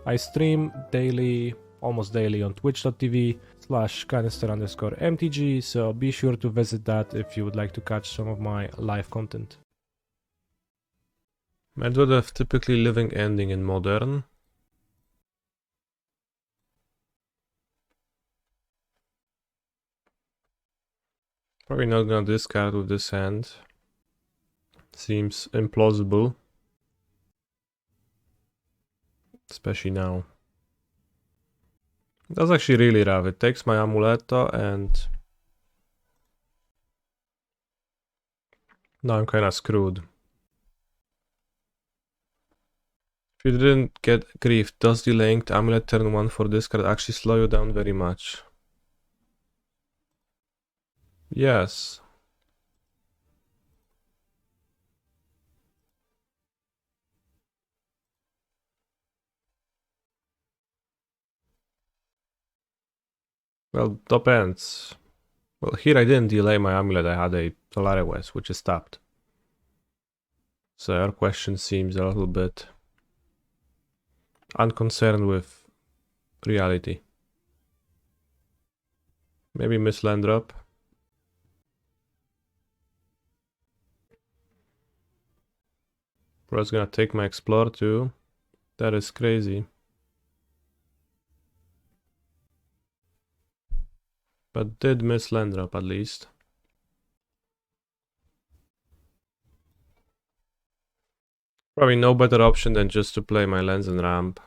I stream daily, almost daily on twitch.tv/canister_mtg, so be sure to visit that if you would like to catch some of my live content. Medvedev typically living ending in Modern. Probably not gonna discard with this hand. Seems implausible. Especially now. That's actually really rough. It takes my Amuleto and now I'm kinda screwed. If you didn't get grief, does delaying the Amulet turn 1 for discard actually slow you down very much? Yes. Well, depends. Well, here I didn't delay my Amulet, I had a Tolaria West, which is tapped. So your question seems a little bit unconcerned with reality. Maybe miss land drop. Bro's gonna take my Explore too. That is crazy. But did miss land drop at least. Probably no better option than just to play my lands and ramp.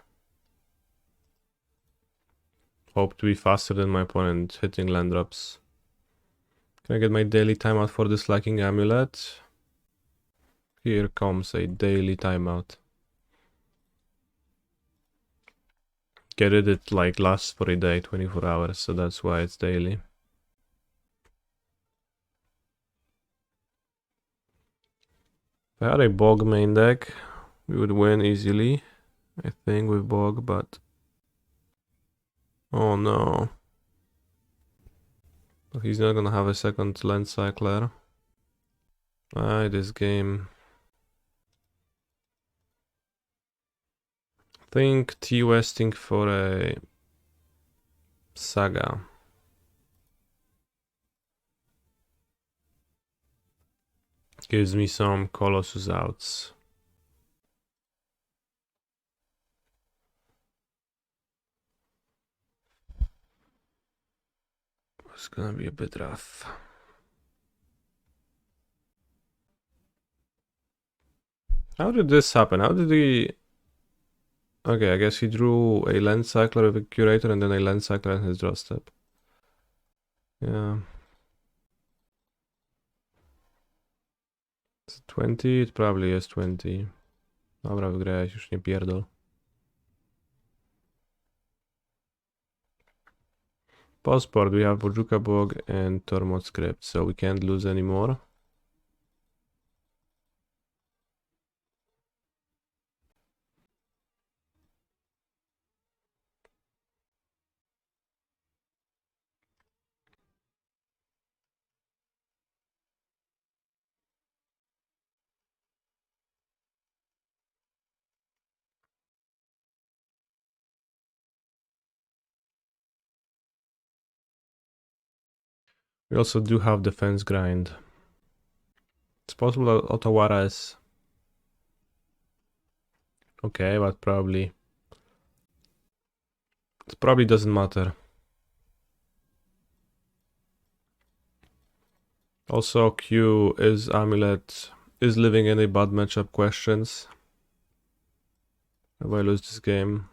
Hope to be faster than my opponent hitting land drops. Can I get my daily timeout for disliking Amulet? Here comes a daily timeout. Get it like lasts for a day, 24 hours, so that's why it's daily. If I had a Bog main deck, we would win easily, I think, with Bog, but... Oh no. But he's not gonna have a second land cycler. This game... Think T-Westing for a... Saga. Gives me some Colossus outs. It's gonna be a bit rough. How did this happen? How did he... Okay, I guess he drew a land cycler with a curator and then a land cycler in his draw step. Yeah. It's 20? It probably is 20. Dobra, wygrałeś, już nie pierdol. Postboard, we have Bojuka Bog and Tormod script, so we can't lose anymore. We also do have defense grind. It's possible that Otawara is okay, but probably it probably doesn't matter. Also, Q is Amulet is living in a bad matchup questions. If I lose this game.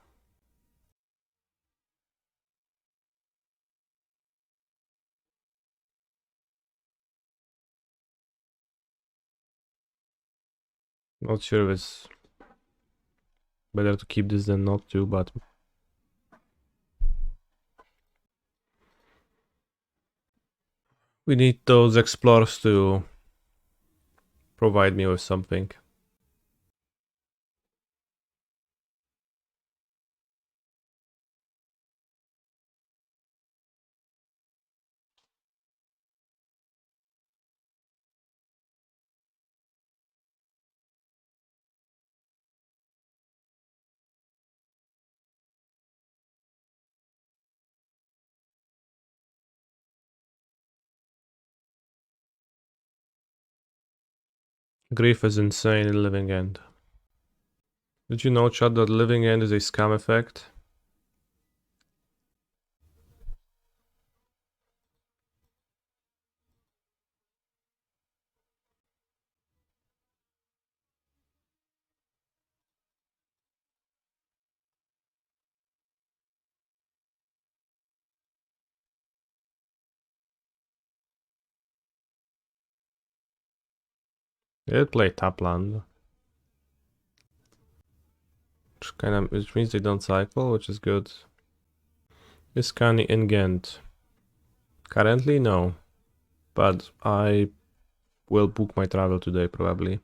Not sure if it's better to keep this than not to, but we need those explorers to provide me with something. Grief is insane in Living End. Did you know, chat, that Living End is a scam effect? It played top land. Which means they don't cycle, which is good. Is Kani in Ghent? Currently, no. But I will book my travel today, probably.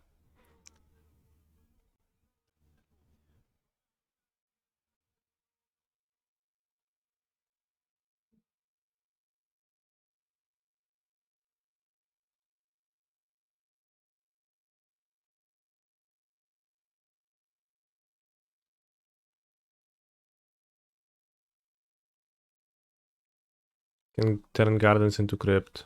Can turn gardens into crypt.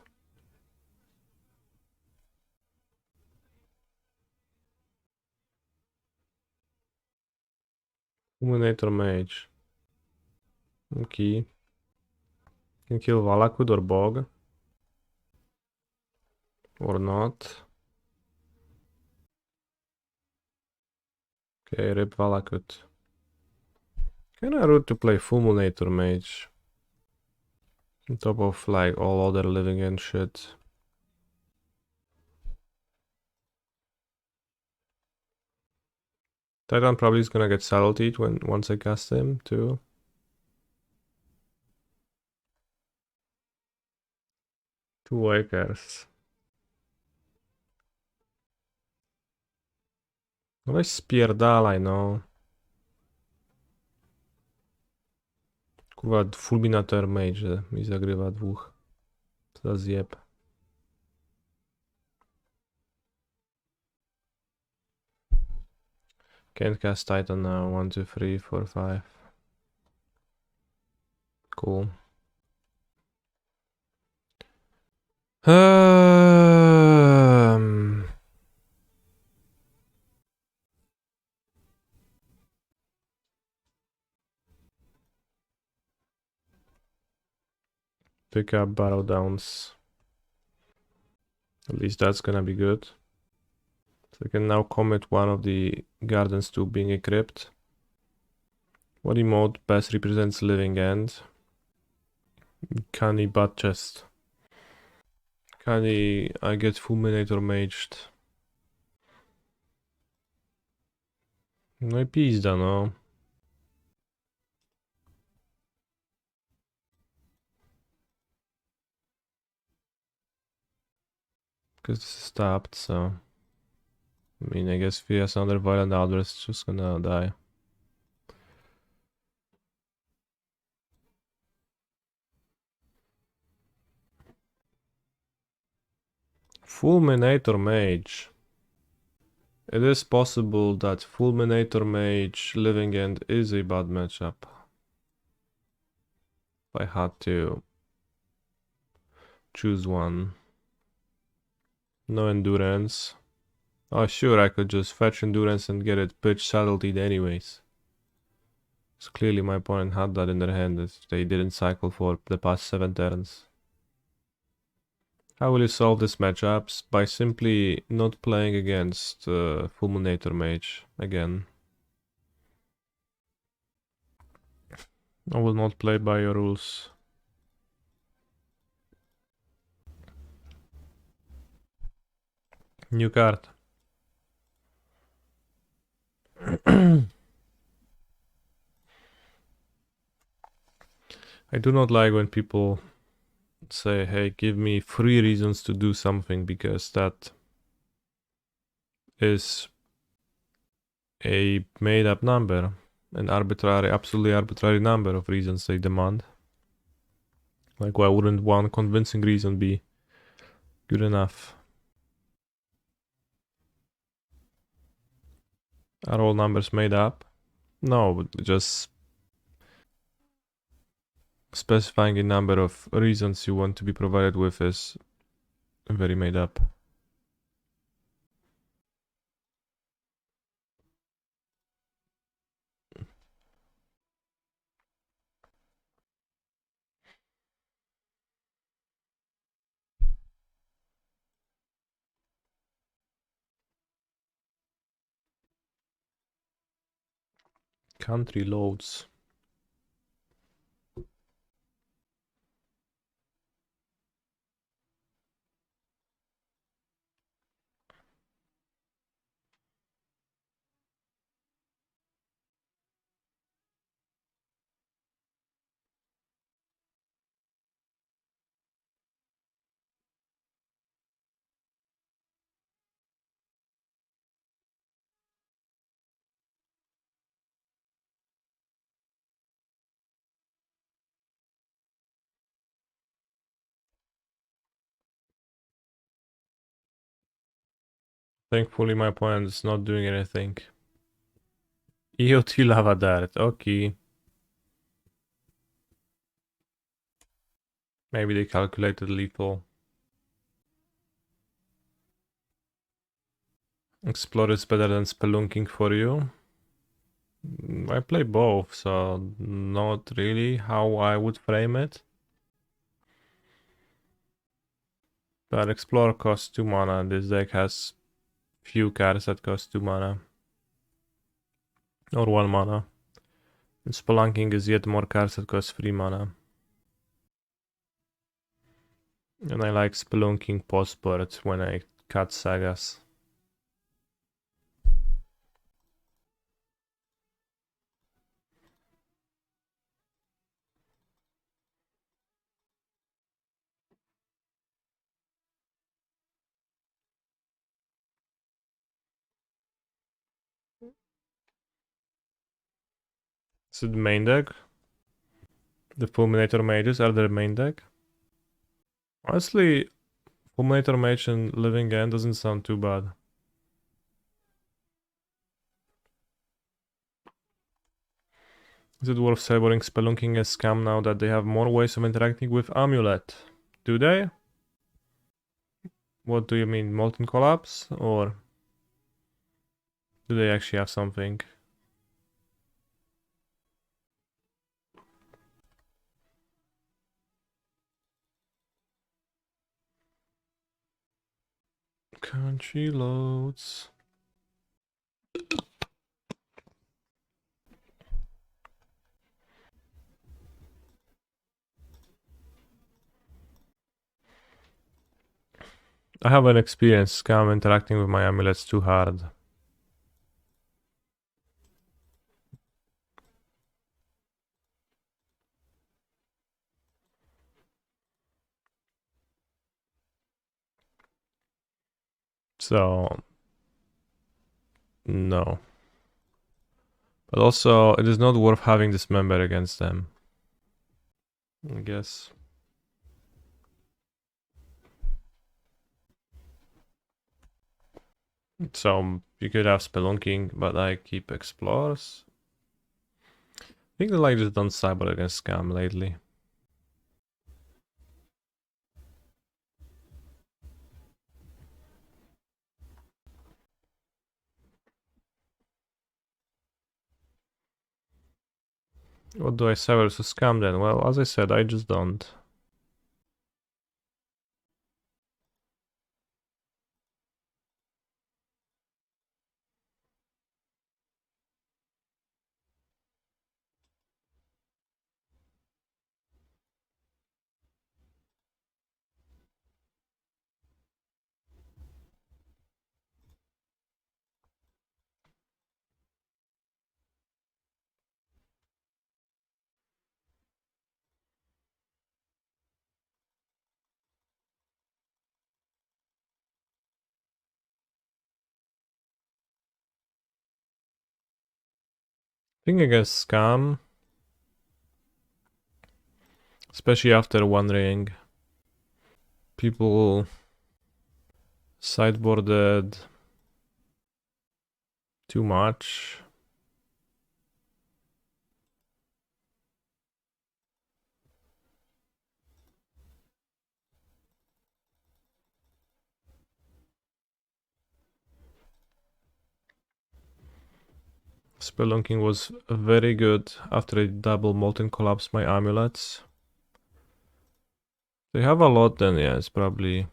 Fulminator Mage. Okay. Can kill Valakut or Bog. Or not. Okay, rip Valakut. Kinda rude to play Fulminator Mage. On top of like all other living and shit. Titan probably is gonna get saltied once I cast him too. Two Wakers. No weź spierdalaj, no. Kurwa, Fulminator Mage mi zagrywa dwóch. Co za zjeb. Can't cast Titan now. 1, 2, 3, 4, 5. Cool. Pick up Barrow Downs. At least that's gonna be good. So I can now commit one of the gardens to being a crypt. What emote best represents Living End? Canny Butt Chest. Canny, I get Fulminator Maged. No i pizda, no. Because this is stopped, so... I mean, I guess if he has another Violent Outburst, it's just gonna die. Fulminator Mage. It is possible that Fulminator Mage Living End is a bad matchup. If I had to choose one. No Endurance. Oh sure, I could just fetch Endurance and get it pitch saddled anyways. So clearly my opponent had that in their hand if they didn't cycle for the past 7 turns. How will you solve this matchup? By simply not playing against Fulminator Mage again. I will not play by your rules. New card. I do not like when people say, hey, give me 3 reasons to do something, because that is a made-up number, an arbitrary, absolutely arbitrary number of reasons they demand. Like, why wouldn't one convincing reason be good enough? Are all numbers made up? No, but just specifying a number of reasons you want to be provided with is very made up. Country loads. Thankfully my opponent is not doing anything. EOT Lava Dart, okay. Maybe they calculated lethal. Explore is better than Spelunking for you. I play both, so not really how I would frame it. But Explore costs 2 mana, and this deck has few cards that cost 2 mana. Or 1 mana. And Spelunking is yet more cards that cost 3 mana. And I like Spelunking post-board when I cut Sagas. Is it the main deck? The Fulminator Mages are the main deck? Honestly, Fulminator Mage and Living End doesn't sound too bad. Is it worth savoring Spelunking as scam now that they have more ways of interacting with Amulet? Do they? What do you mean, Molten Collapse? Or do they actually have something? Country loads. I haven't experienced scam interacting with my amulets too hard. So, no. But also, it is not worth having this member against them, I guess. So, you could have Spelunking, but I keep Explorers. I think they like just done Cyber against Scam lately. What do I say versus Scam then? Well, as I said, I just don't. I think against Scam, especially after One Ring, people sideboarded too much. Spelunking was very good after I double Molten collapsed my amulets. They have a lot then, yeah, it's probably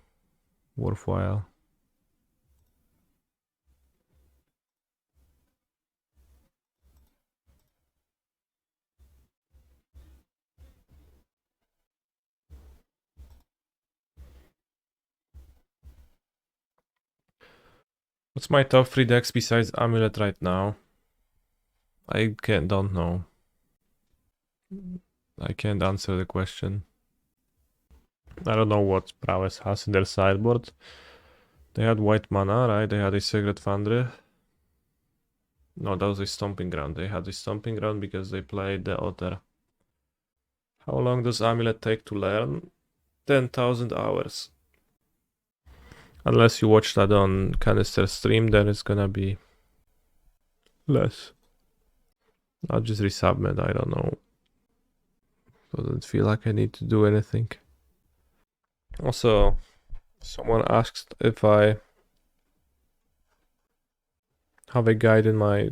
worthwhile. What's my top 3 decks besides Amulet right now? Don't know. I can't answer the question. I don't know what Prowess has in their sideboard. They had white mana, right? They had a Sacred Foundry. No, that was a Stomping Ground. They had a Stomping Ground because they played the Otter. How long does Amulet take to learn? 10,000 hours. Unless you watch that on Canister stream, then it's gonna be less. I'll just resubmit, I don't know. Doesn't feel like I need to do anything. Also, someone asked if I have a guide in my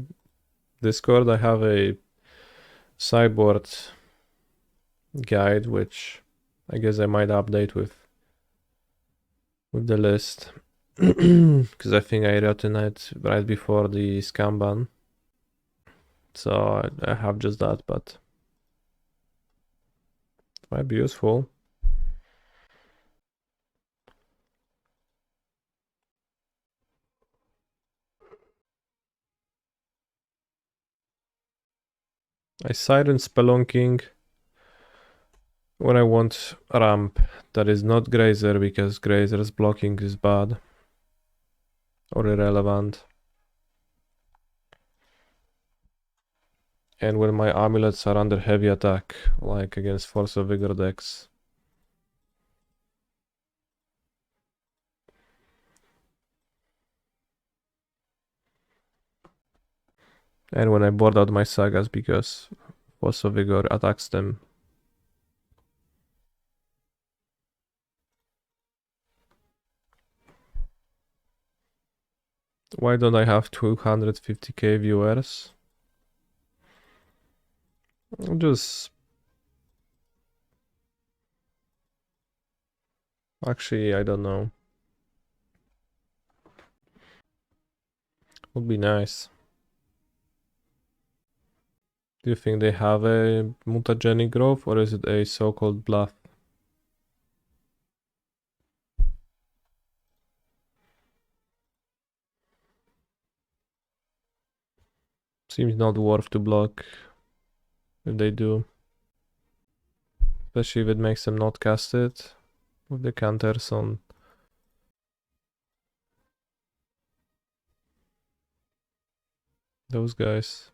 Discord. I have a sideboard guide, which I guess I might update with the list. Because I think I written it right before the scam ban. So I have just that, but it might be useful. I Siren Spelunking when I want ramp that is not Grazer, because Grazer's blocking is bad or irrelevant. And when my amulets are under heavy attack, like against Force of Vigor decks. And when I board out my Sagas because Force of Vigor attacks them. Why don't I have 250k viewers? Just... Actually, I don't know. Would be nice. Do you think they have a mutagenic growth, or is it a so-called bluff? Seems not worth to block if they do. Especially if it makes them not cast it with the counters on. Those guys.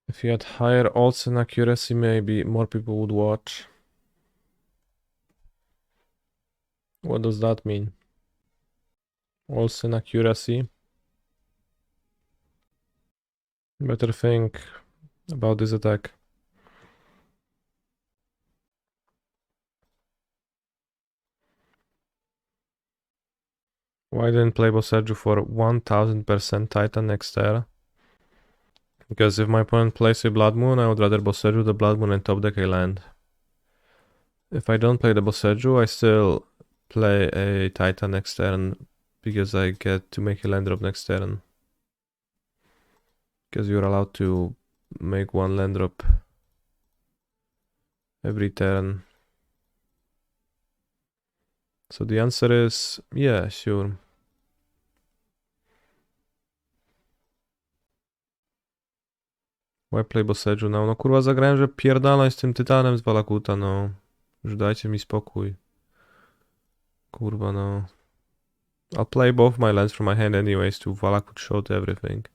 If you had higher odds and accuracy, maybe more people would watch. What does that mean? Odds and accuracy. Better think about this attack. Why didn't play Boseiju for 1000% Titan next era? Because if my opponent plays a Blood Moon, I would rather Boseiju the Blood Moon and top deck a land. If I don't play the Boseiju, I still play a Titan next turn because I get to make a land drop next turn. Because you're allowed to make one land drop every turn. So the answer is yeah, sure. Why play Boseiju now? No kurwa, zagrałem, że pierdalaj z tym Tytanem z Valakuta, no. Już dajcie mi spokój. Kurwa, no. I'll play both my lands from my hand anyways to Valakut showed everything.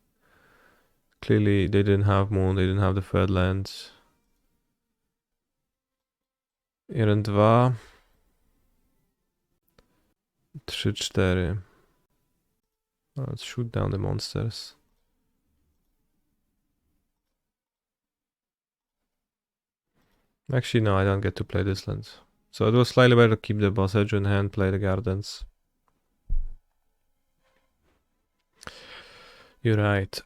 Clearly they didn't have Moon, they didn't have the third land. 1, 2. 3, 4. Let's shoot down the monsters. Actually, no, I don't get to play this land. So it was slightly better to keep the Boseiju in hand, play the Gardens. You're right.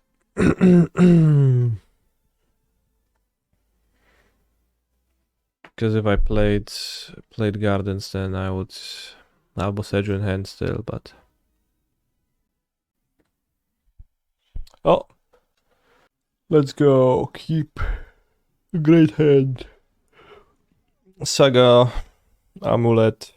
Because if I played Gardens, then I would have Boseiju in hand still, but... Oh! Let's go, keep a great hand. Saga, Amulet.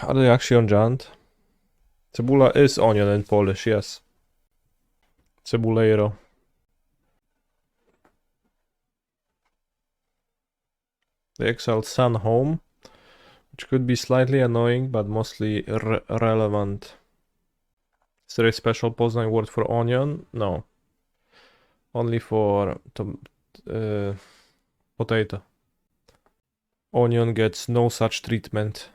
Are they actually on Giant? Cebula is onion and Polish, yes. Cebuleiro. They exiled Sunhome, which could be slightly annoying, but mostly relevant. Is there a special Poznań word for onion? No. Only for potato. Onion gets no such treatment.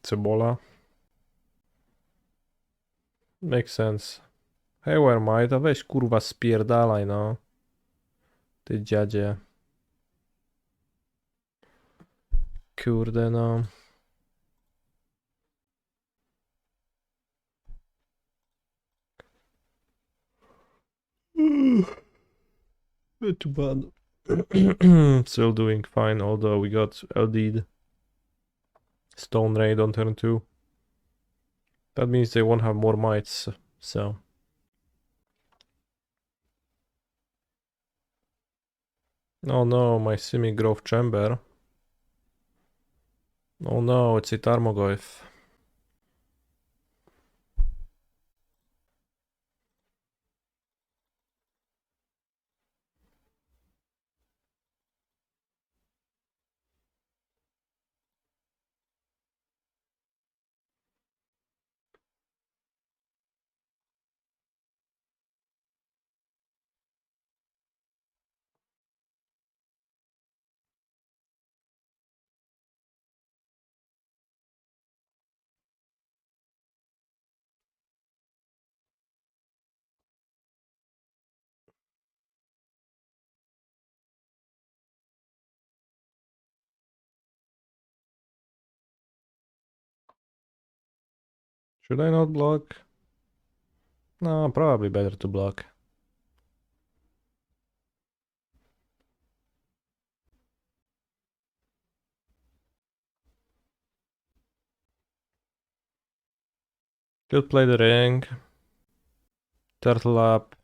Cebola. Makes sense. Hej, where might? A weź kurwa spierdalaj, no. Ty dziadzie. Kurde, no. Too bad. Still doing fine, although we got LD'd. Stone Raid on turn 2. That means they won't have more mites, so... Oh no, my Simic Growth Chamber. Oh no, it's a Tarmogoyf. Should I not block? No, probably better to block. Could play the ring. Turtle up.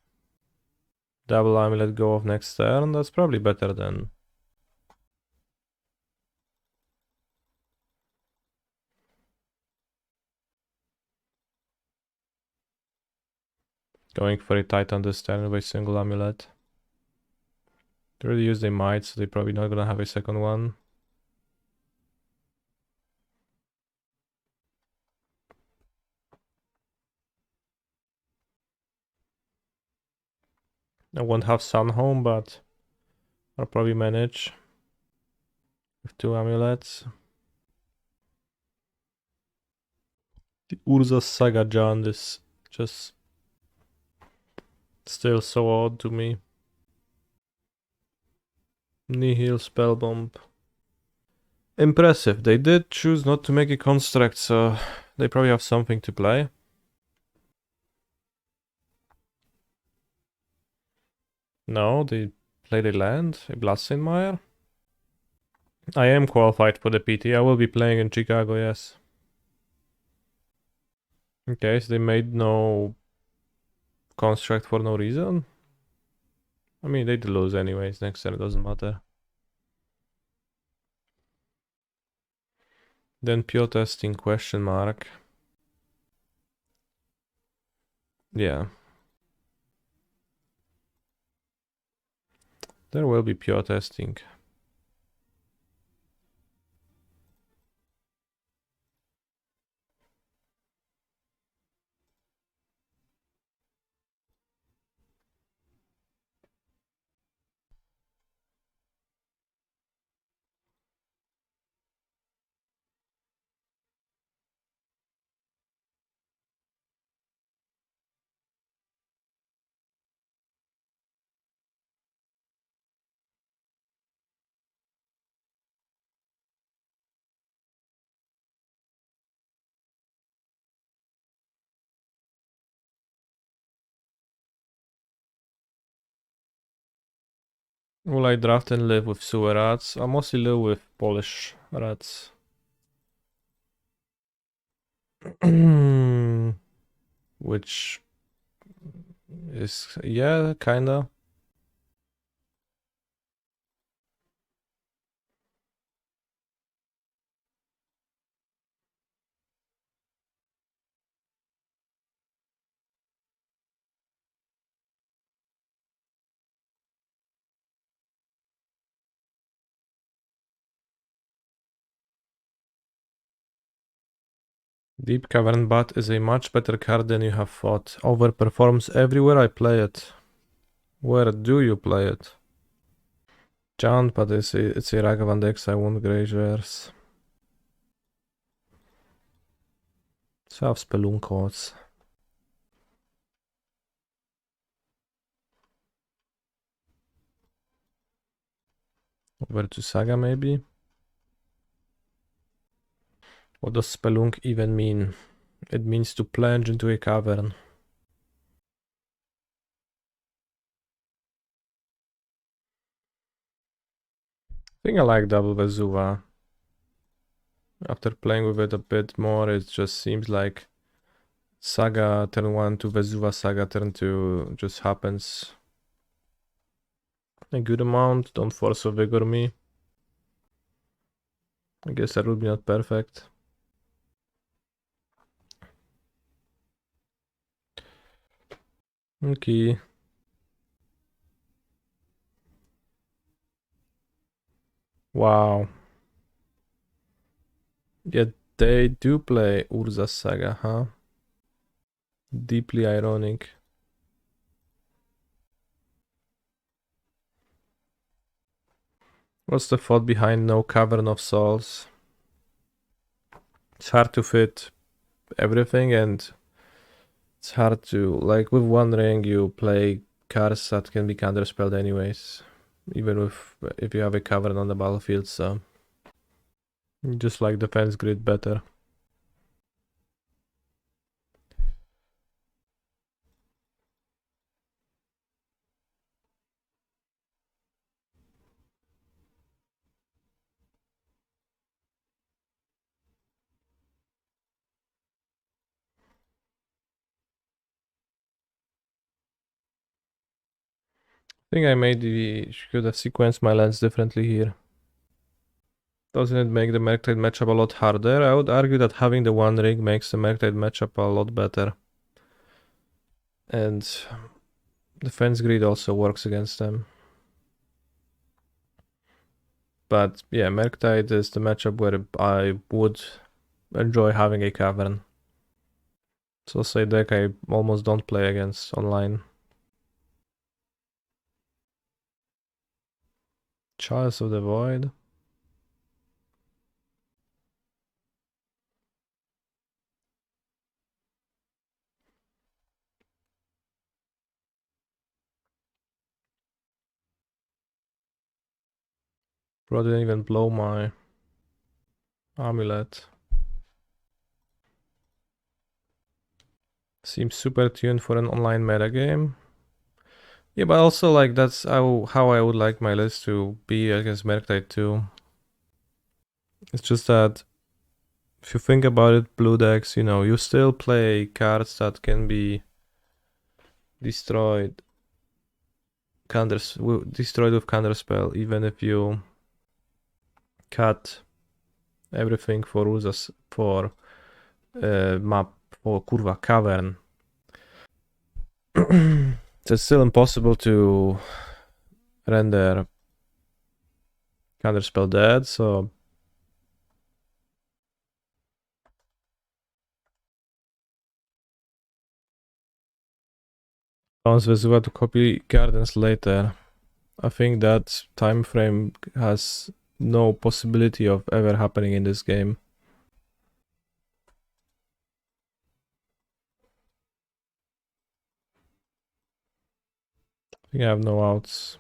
Double Amulet go off next turn. That's probably better than... going for a Titan this turn with a single Amulet. They already used a Might, so they're probably not gonna have a second one. I won't have Sunhome, but I'll probably manage with 2 Amulets. The Urza Saga Giant is just still so odd to me. Nihil Spellbomb. Impressive. They did choose not to make a construct, so they probably have something to play. No, they played a land, a Bloodstainmire. I am qualified for the PT. I will be playing in Chicago, yes. Okay, so they made no construct for no reason. I mean, they'd lose anyways. Next turn, it doesn't matter. Then pure testing question mark. Yeah. There will be pure testing. Will I draft and live with sewer rats? I mostly live with Polish rats. Which is, yeah, kinda. Deep Cavern Bat is a much better card than you have thought. Overperforms everywhere I play it. Where do you play it? Giant, but it's a Ragavan decks, I want Grazers. So I have Spelunkos. Over to Saga maybe? What does Spelunk even mean? It means to plunge into a cavern. I think I like double Vesuva. After playing with it a bit more, it just seems like Saga turn 1 to Vesuva Saga turn 2 just happens a good amount. Don't force or vigor me. I guess that would be not perfect. Okay. Wow. Yeah, they do play Urza Saga, huh? Deeply ironic. What's the thought behind no Cavern of Souls? It's hard to fit everything, and it's hard to, like, with One Ring you play cards that can be counterspelled anyways, even if you have a Cavern on the battlefield, so you just like defense grid better. I think I maybe should have sequenced my lands differently here. Doesn't it make the Merctide matchup a lot harder? I would argue that having the One Ring makes the Merctide matchup a lot better. And defense grid also works against them. But yeah, Merctide is the matchup where I would enjoy having a Cavern. So say deck I almost don't play against online. Chalice of the Void. Bro didn't even blow my Amulet. Seems super tuned for an online metagame. Yeah, but also like that's how I would like my list to be against Merctide too. It's just that if you think about it, blue decks, you still play cards that can be destroyed, destroyed with counterspell, even if you cut everything for Urza's for map for kurwa cavern. So it's still impossible to render counterspell dead, so bounce Vesuva to copy gardens later. I think that time frame has no possibility of ever happening in this game. I think I have no outs.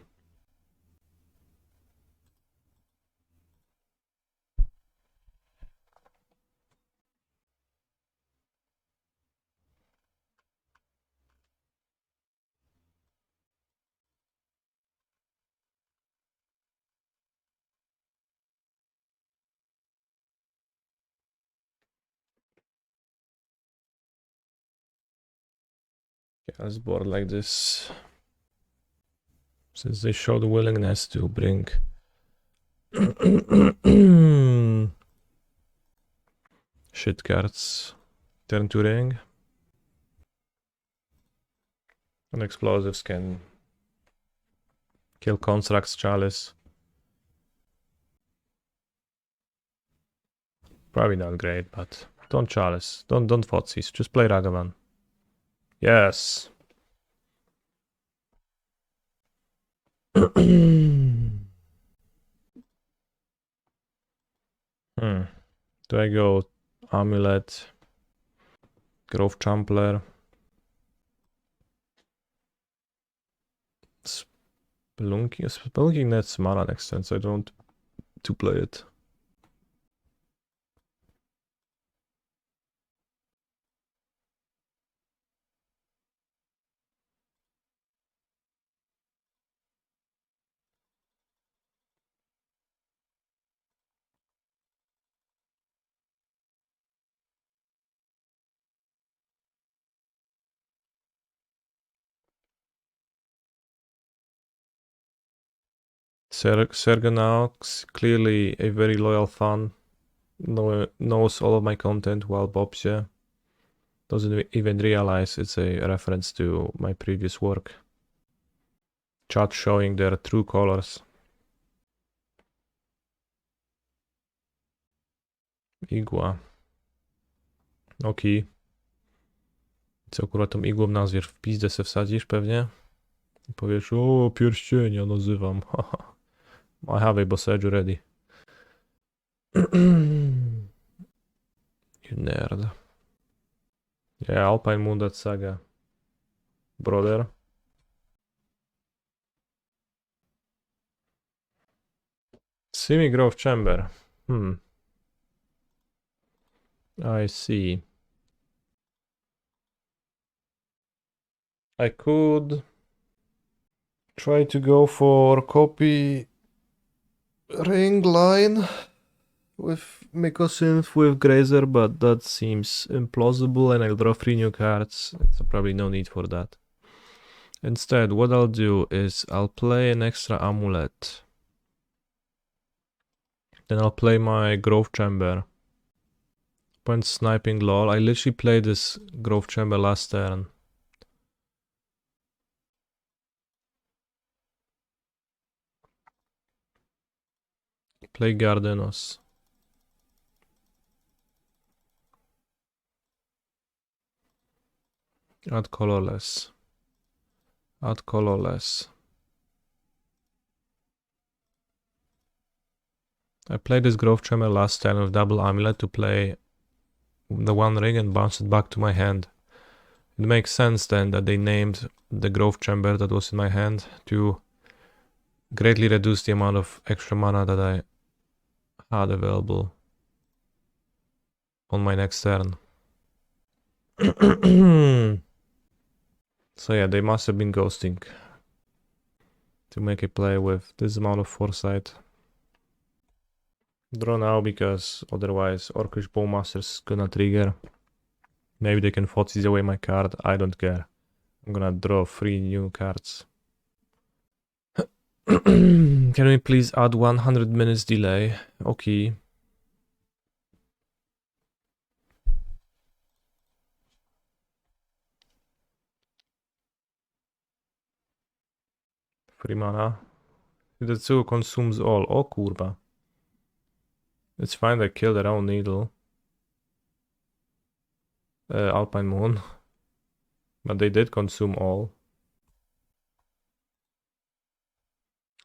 Okay, let's board like this. Since they showed willingness to bring shit cards. Turn to ring. And explosives can kill constructs, chalice. Probably not great, but don't chalice. Don't Thoughtseize. Just play Ragavan. Yes. Do I go Amulet, Grove Trampler, Spelunking? Spelunking nets mana next turn, so I don't to play it. Serganaux, clearly a very loyal fan. Knows all of my content while Bobsia doesn't even realize it's a reference to my previous work. Chat showing their true colors. Igła. Okej. Co akurat tą igłą nazwiesz? W pizdę se wsadzisz pewnie? I powiesz, o pierścienia nazywam. I have a Boseiju ready. You nerd. Yeah, Alpine Moon, that's Saga. Brother. Simic Grove Chamber. I see. I could try to go for copy ring line with Mycosynth with Grazer, but that seems implausible and I'll draw 3 new cards. It's probably no need for that. Instead, what I'll do is I'll play an extra amulet. Then I'll play my Grove Chamber. Point sniping lol. I literally played this Grove Chamber last turn. Play Gardenos. Add colorless. Add colorless. I played this Grove Chamber last turn with double amulet to play the one ring and bounce it back to my hand. It makes sense then that they named the Grove Chamber that was in my hand to greatly reduce the amount of extra mana that I had available on my next turn. So yeah, they must have been ghosting to make a play with this amount of foresight. Draw now because otherwise Orcish Bowmaster's gonna trigger. Maybe they can Thoughtseize away my card, I don't care. I'm gonna draw 3 new cards. Can we please add 100 minutes delay? Okay. Free mana. The two consumes all. Oh kurwa. It's fine, they killed their own needle. Alpine Moon. But they did consume all.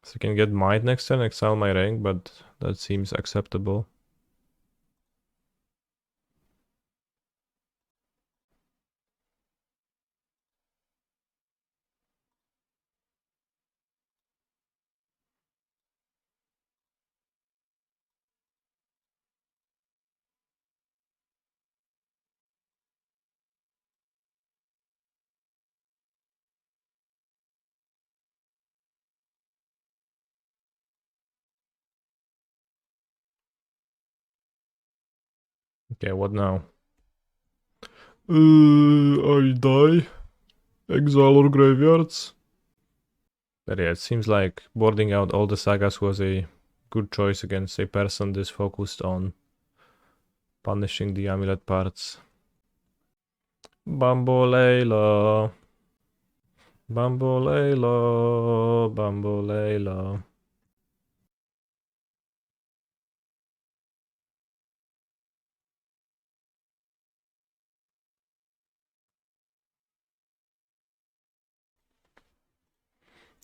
So I can get Might next turn, exile my ring, but that seems acceptable. Okay, what now? I die. Exile or graveyards. But yeah, it seems like boarding out all the sagas was a good choice against a person this focused on punishing the amulet parts. Bamboleila. Bamboleila. Bamboleila.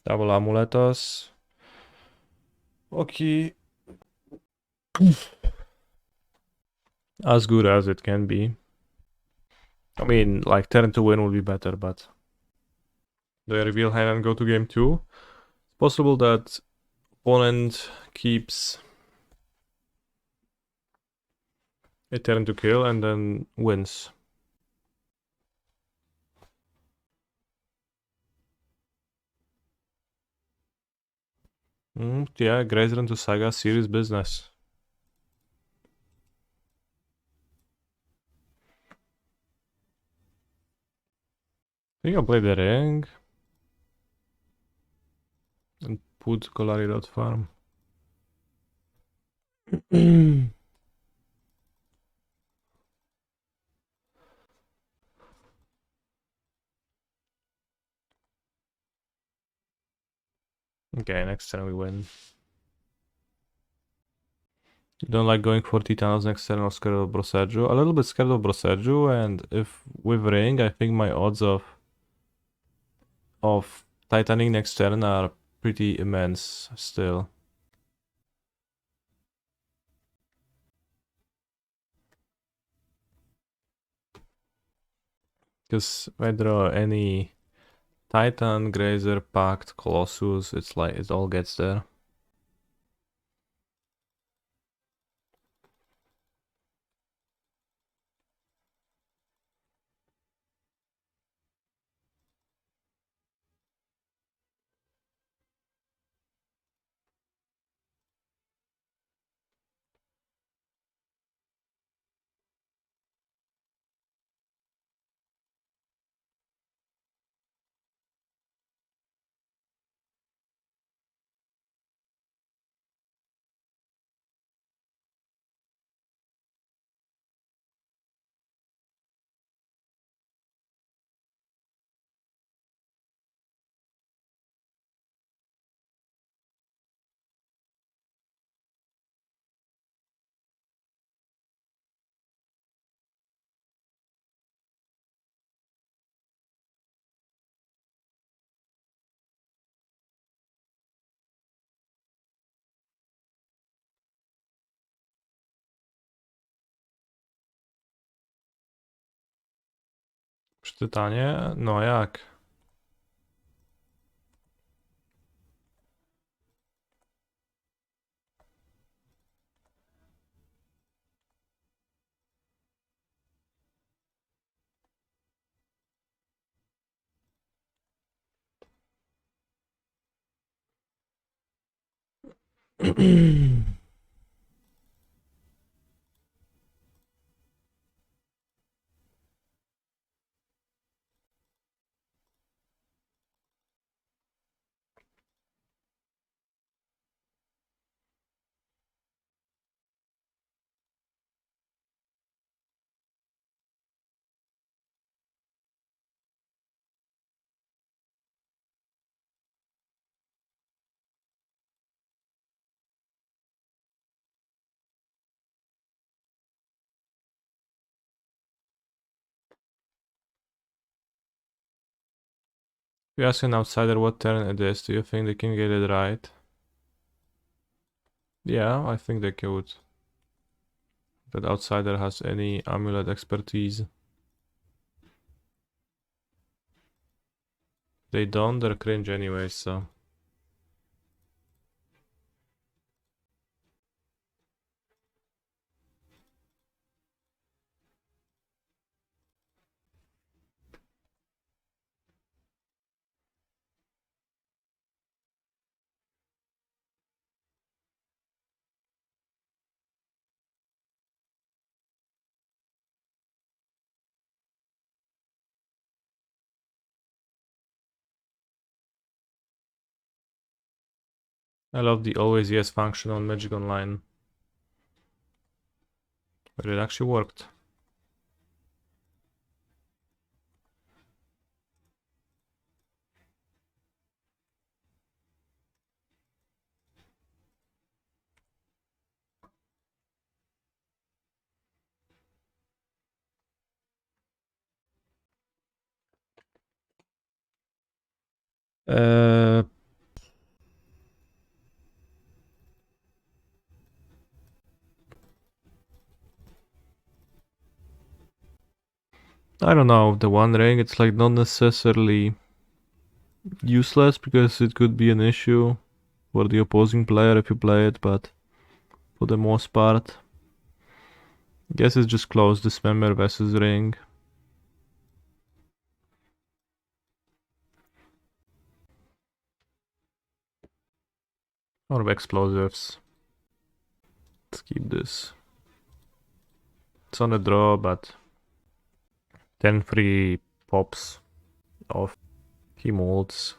Double Amuletos. Okay. As good as it can be. I mean, like, turn to win would be better, but... Do I reveal hand and go to game 2? It's possible that opponent keeps a turn to kill and then wins. Yeah, Grazer into Saga, serious business. I think I'll play the ring. And put Golgari Rot Farm. Okay, next turn we win. You don't like going for Titanos next turn or scared of Boseiju? A little bit scared of Boseiju, and if with ring, I think my odds of Titaning next turn are pretty immense still. Because if I draw any Titan, Grazer, Pact, Colossus, it's like it all gets there. Przeczytanie? No jak? You ask an outsider what turn it is. Do you think they can get it right? Yeah, I think they could. That outsider has any amulet expertise. They don't, they're cringe anyway, so. I love the always yes function on Magic Online. But it actually worked. Uh, I don't know, the One Ring, it's like not necessarily useless because it could be an issue for the opposing player if you play it, but for the most part, I guess it's just close Dismember versus Ring. Or explosives. Let's keep this. It's on the draw, but 10 free pops off. He molds.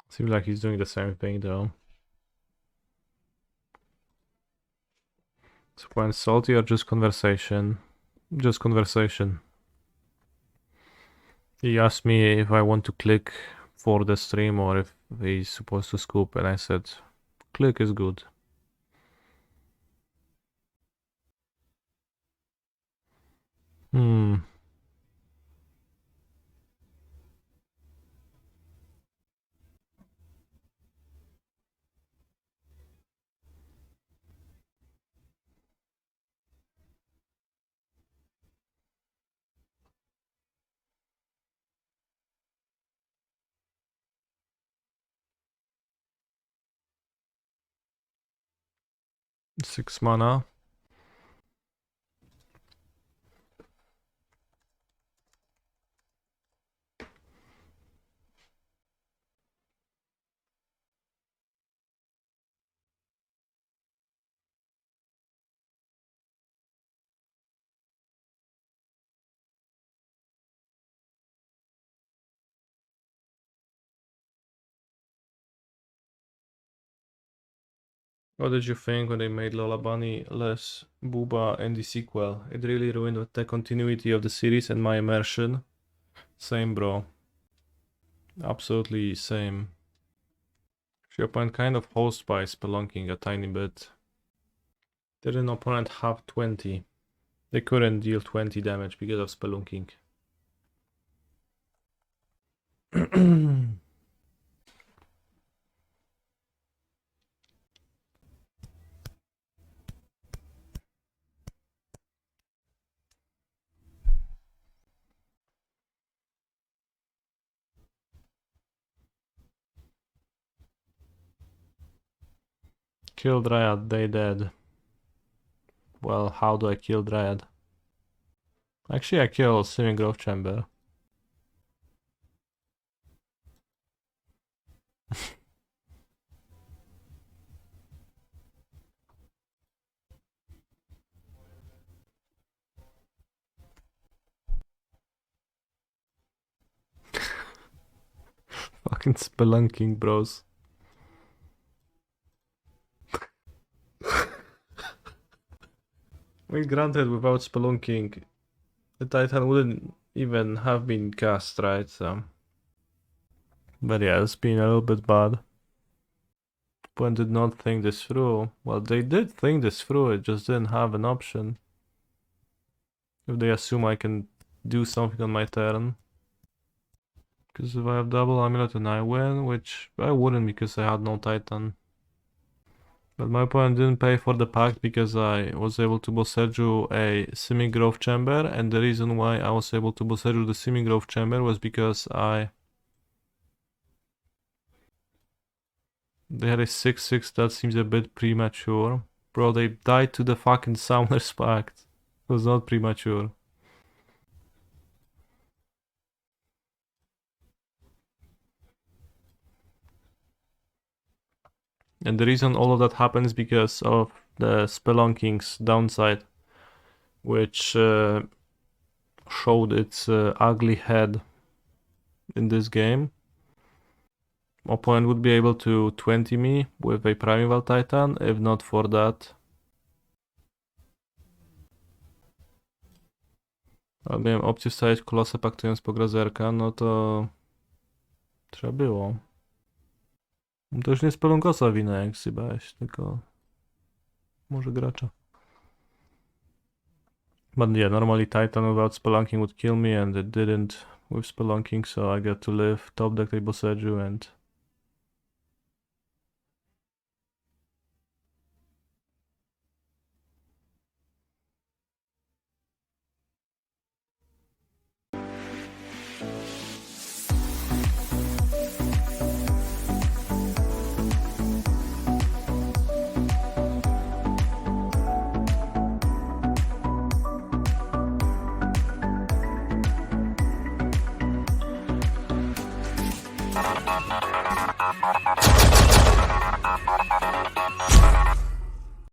Seems like he's doing the same thing though. So when salty or just conversation? Just conversation. He asked me if I want to click for the stream or if he's supposed to scoop, and I said click is good. Hmm. Six mana. What did you think when they made Lola Bunny less booba in the sequel? It really ruined the continuity of the series and my immersion. Same, bro. Absolutely same. Your opponent kind of host by Spelunking a tiny bit. Did an opponent have 20? They couldn't deal 20 damage because of Spelunking. Kill Dryad, they dead. Well, how do I kill Dryad? Actually, I kill Simic Growth Chamber. Fucking Spelunking, bros. I mean, granted, without Spelunking, the Titan wouldn't even have been cast, right? So. But yeah, it's been a little bit bad. Opponent did not think this through. Well, they did think this through, it just didn't have an option. If they assume I can do something on my turn. Because if I have double Amulet and I win, which I wouldn't because I had no Titan. But my opponent didn't pay for the Pact because I was able to Boseiju a Simic Growth Chamber, and the reason why I was able to Boseiju the Simic Growth Chamber was because they had a 6/6 that seems a bit premature. Bro, they died to the fucking Summoner's Pact. It was not premature. And the reason all of that happens because of the Spelunking's downside, which showed its ugly head in this game. Opponent would be able to 20 me with a Primeval Titan, if not for that. Ale miałem opcję wstawiać kolosę paktując po grazerka, no to trzeba było. To już nie Spelunkosa wina, jak zjebałeś, tylko może gracza. But yeah, normally Titan without Spelunking would kill me, and it didn't with Spelunking, so I get to live top deck a Boseiju and